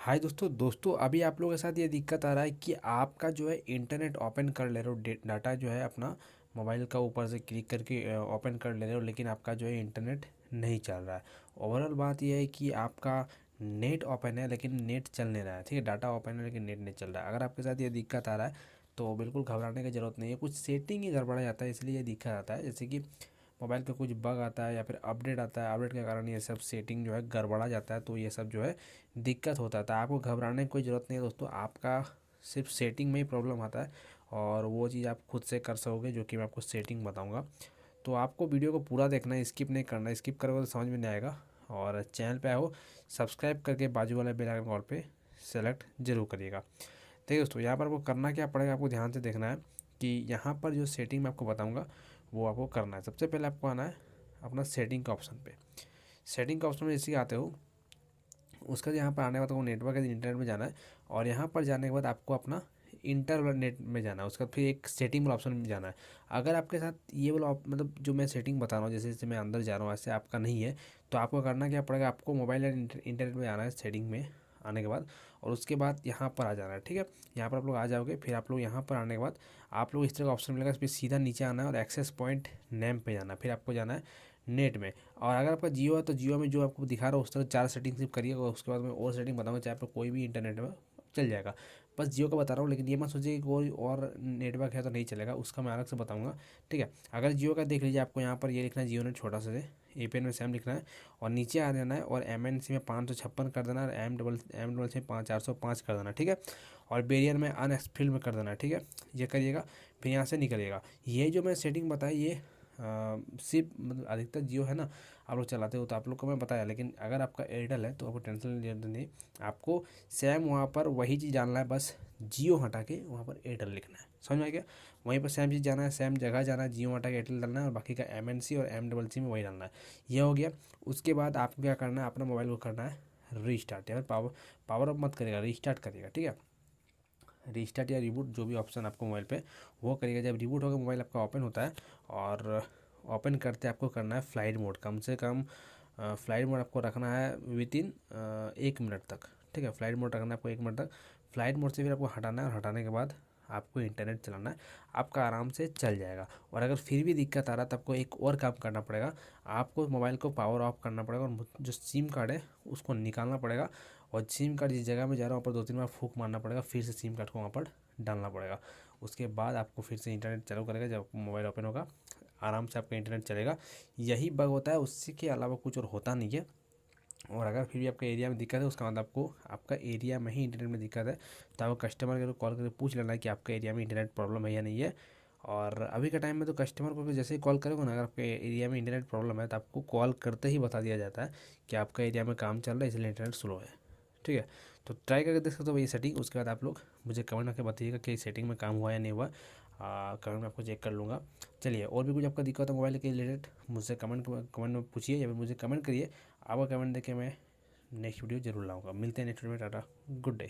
हाय दोस्तों अभी आप लोगों के साथ ये दिक्कत आ रहा है कि आपका जो है इंटरनेट ओपन कर ले रहे हो, डाटा जो है अपना मोबाइल का ऊपर से क्लिक करके ओपन कर ले रहे हो, लेकिन आपका जो है इंटरनेट नहीं चल रहा है। ओवरऑल बात यह है कि आपका नेट ओपन है लेकिन नेट चल नहीं रहा है। ठीक है, डाटा ओपन है लेकिन नेट नहीं चल रहा है। अगर आपके साथ ये दिक्कत आ रहा है तो बिल्कुल घबराने की ज़रूरत नहीं है। कुछ सेटिंग ही गड़बड़ा जाता है, इसलिए ये दिक्कत आता है। जैसे कि मोबाइल का कुछ बग आता है या फिर अपडेट आता है, अपडेट के कारण ये सब सेटिंग जो है गड़बड़ा जाता है, तो ये सब जो है दिक्कत होता है। तो आपको घबराने की कोई ज़रूरत नहीं है दोस्तों। आपका सिर्फ सेटिंग में ही प्रॉब्लम आता है और वो चीज़ आप खुद से कर सकोगे, जो कि मैं आपको सेटिंग बताऊंगा। तो आपको वीडियो को पूरा देखना है, स्किप नहीं करना है। स्किप करोगे तो समझ में नहीं आएगा। और चैनल पे आओ, सब्सक्राइब करके बाजू वाले बेल आइकन कॉल पे सेलेक्ट जरूर करिएगा। देखिए दोस्तों, यहाँ पर आपको करना क्या पड़ेगा, आपको ध्यान से देखना है कि यहाँ पर जो सेटिंग मैं आपको बताऊँगा वो आपको करना है। सबसे पहले आपको आना है अपना सेटिंग का ऑप्शन पे। सेटिंग का ऑप्शन में जैसे आते हो, उसका यहाँ पर आने के बाद आपको नेटवर्क या इंटरनेट में जाना है। और यहाँ पर जाने के बाद आपको अपना इंटरनेट में जाना है। उसका फिर एक सेटिंग वाला ऑप्शन में जाना है। अगर आपके साथ ये वाला मतलब जो मैं सेटिंग बता रहा हूँ, जैसे जैसे मैं अंदर जा रहा हूँ ऐसे आपका नहीं है, तो आपको करना क्या पड़ेगा, आपको मोबाइल या इंटरनेट में जाना है सेटिंग में आने के बाद। और उसके बाद यहाँ पर आ जाना है। ठीक है, यहाँ पर आप लोग आ जाओगे। फिर आप लोग यहाँ पर आने के बाद आप लोग इस तरह का ऑप्शन मिलेगा, इस पर सीधा नीचे आना है और एक्सेस पॉइंट नेम पे जाना है। फिर आपको जाना है नेट में। और अगर आपका जियो है तो जियो में जो आपको दिखा रहा है उस तरह 4 सेटिंग सिर्फ करिएगा। उसके बाद मैं और सेटिंग बताऊंगा, चाहे आप कोई भी इंटरनेट में चल जाएगा। बस जियो का बता रहा हूँ, लेकिन ये मत सोचिए कि कोई और नेटवर्क है तो नहीं चलेगा, उसका मैं अलग से बताऊंगा। ठीक है, अगर जियो का देख लीजिए, आपको यहाँ पर ये लिखना है जियो नेट छोटा सा से, एपीएन में सैम लिखना है और नीचे आ जाना है और एमएनसी में 556 कर देना है और एम डबल से 405 कर देना। ठीक है, और बेरियर में अनएक्सफिल्ड में कर देना है। ठीक है, ये करिएगा। फिर यहाँ से निकलिएगा। ये जो मैं सेटिंग बताई ये सिर्फ मतलब अधिकतर जियो है ना आप लोग चलाते हो, तो आप लोग को मैं बताया। लेकिन अगर आपका एयरटेल है तो आपको टेंशन लेने नहीं, आपको सेम वहाँ पर वही चीज़ डालना है, बस जियो हटा के वहाँ पर एयरटेल लिखना है। समझ में आ गया? वहीं पर सेम चीज़ जाना है, सेम जगह जाना है, जियो हटा के एयरटेल डालना है और बाकी का एमएनसी और एम डबल सी में वही डालना है। ये हो गया। उसके बाद आपको क्या करना है, अपना मोबाइल को करना है रीस्टार्ट, या फिर पावर पावर अप मत करिएगा, रीस्टार्ट करिएगा। ठीक है, रीस्टार्ट या रिबूट जो भी ऑप्शन आपको मोबाइल पे वो करिएगा। जब रिबूट होकर मोबाइल आपका ओपन होता है और ओपन करते आपको करना है फ्लाइट मोड। कम से कम फ्लाइट मोड आपको रखना है विद इन 1 मिनट तक। ठीक है, फ्लाइट मोड रखना है आपको 1 मिनट तक। फ्लाइट मोड से फिर आपको हटाना है और हटाने के बाद आपको इंटरनेट चलाना है, आपका आराम से चल जाएगा। और अगर फिर भी दिक्कत आ रहा है तो आपको एक और काम करना पड़ेगा, आपको मोबाइल को पावर ऑफ करना पड़ेगा और जो सिम कार्ड है उसको निकालना पड़ेगा। और सिम कार्ड जिस जगह में जा रहा हूँ वहाँ पर 2-3 बार फूंक मारना पड़ेगा, फिर से सिम कार्ड को वहाँ पर डालना पड़ेगा। उसके बाद आपको फिर से इंटरनेट चालू करेगा। जब मोबाइल ओपन होगा आराम से आपका इंटरनेट चलेगा। यही बग होता है, उससे के अलावा कुछ और होता नहीं है। और अगर फिर भी आपका एरिया में दिक्कत है, उसका मतलब आपको आपका एरिया में ही इंटरनेट में दिक्कत है, तो आपको कस्टमर केयर को कॉल करके पूछ लेना है कि आपका एरिया में इंटरनेट प्रॉब्लम है या नहीं है। और अभी के टाइम में तो कस्टमर को जैसे ही कॉल करोगे ना, अगर आपके एरिया में इंटरनेट प्रॉब्लम है तो आपको कॉल करते ही बता दिया जाता है कि आपका एरिया में काम चल रहा है इसलिए इंटरनेट स्लो है। ठीक है, तो ट्राई करके देख सकते हो ये सेटिंग। उसके बाद आप लोग मुझे कमेंट करके बताइएगा कि सेटिंग में काम हुआ या नहीं हुआ। कमेंट में आपको चेक कर लूँगा। चलिए, और भी कुछ आपका दिक्कत है मोबाइल के रिलेटेड मुझसे कमेंट में पूछिए या फिर मुझे कमेंट करिए। आपका कमेंट देख के मैं नेक्स्ट वीडियो जरूर लाऊंगा। मिलते हैं नेक्स्ट वीडियो में। Tata, good day.